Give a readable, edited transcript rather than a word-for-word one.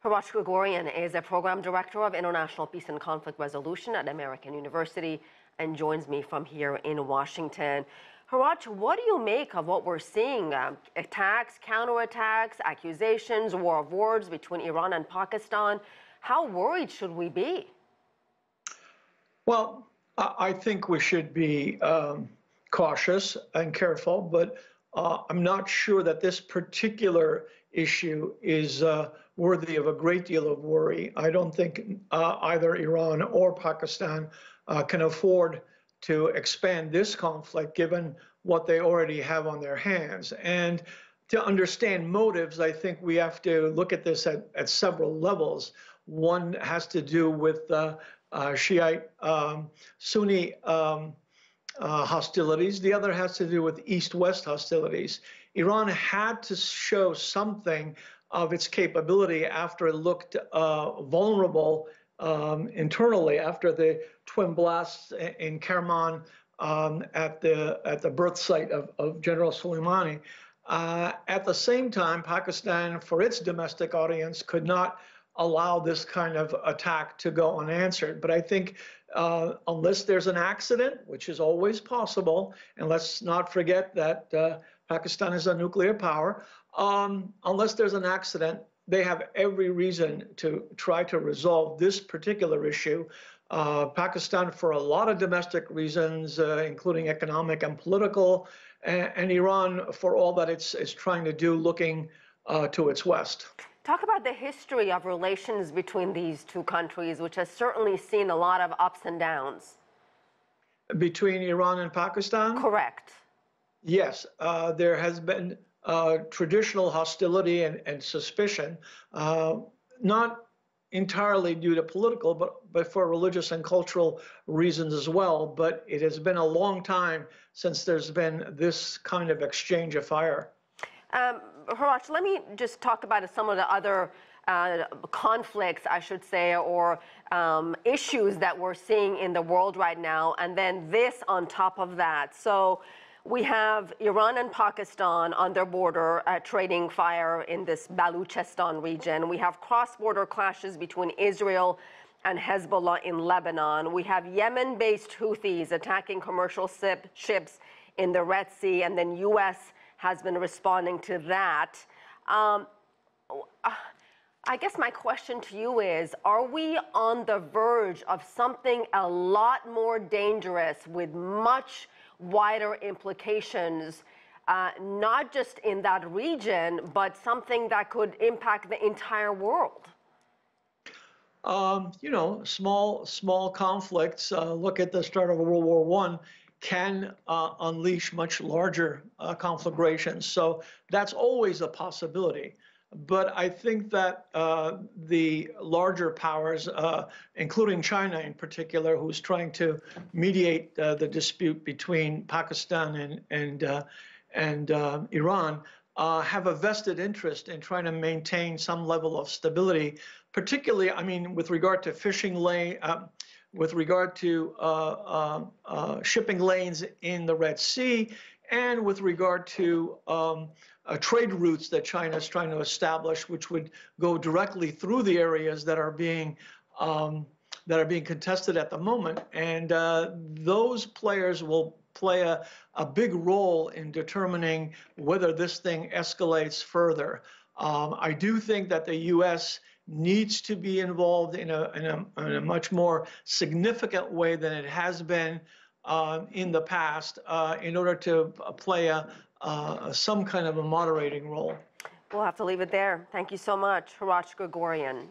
Hrach Gregorian is a program director of international peace and conflict resolution at American University and joins me from here in Washington. Hrach, what do you make of what we're seeing? Attacks, counterattacks, accusations, war of words between Iran and Pakistan. How worried should we be? Well, I think we should be cautious and careful, but I'm not sure that this particular issue is worthy of a great deal of worry. I don't think either Iran or Pakistan can afford to expand this conflict given what they already have on their hands. And to understand motives, I think we have to look at this at several levels. One has to do with Shiite Sunni hostilities. The other has to do with East-West hostilities. Iran had to show something of its capability after it looked vulnerable internally after the twin blasts in Kerman at the birth site of General Soleimani. At the same time, Pakistan, for its domestic audience, could not allow this kind of attack to go unanswered. But I think unless there's an accident, which is always possible, and let's not forget that Pakistan is a nuclear power, unless there's an accident, they have every reason to try to resolve this particular issue. Pakistan, for a lot of domestic reasons, including economic and political, and Iran, for all that it's trying to do, looking to its west. Talk about the history of relations between these two countries, which has certainly seen a lot of ups and downs. Between Iran and Pakistan? Correct. Yes, there has been traditional hostility and suspicion, not entirely due to political, but for religious and cultural reasons as well. But it has been a long time since there's been this kind of exchange of fire. Hrach, let me just talk about some of the other conflicts, I should say, or issues that we're seeing in the world right now, and then this on top of that. So we have Iran and Pakistan on their border trading fire in this Baluchistan region. We have cross-border clashes between Israel and Hezbollah in Lebanon. We have Yemen-based Houthis attacking commercial ships in the Red Sea, and then U.S. has been responding to that. I guess my question to you is, are we on the verge of something a lot more dangerous with much wider implications, not just in that region, but something that could impact the entire world? You know, small conflicts, look at the start of World War I, can unleash much larger conflagrations. So that's always a possibility. But I think that the larger powers, including China in particular, who's trying to mediate the dispute between Pakistan and Iran, have a vested interest in trying to maintain some level of stability, particularly, I mean, with regard to fishing lane, with regard to shipping lanes in the Red Sea, and with regard to trade routes that China is trying to establish, which would go directly through the areas that are being contested at the moment. And those players will play a big role in determining whether this thing escalates further. I do think that the U.S. needs to be involved in a much more significant way than it has been in the past in order to play some kind of a moderating role. We'll have to leave it there. Thank you so much, Hrach Gregorian.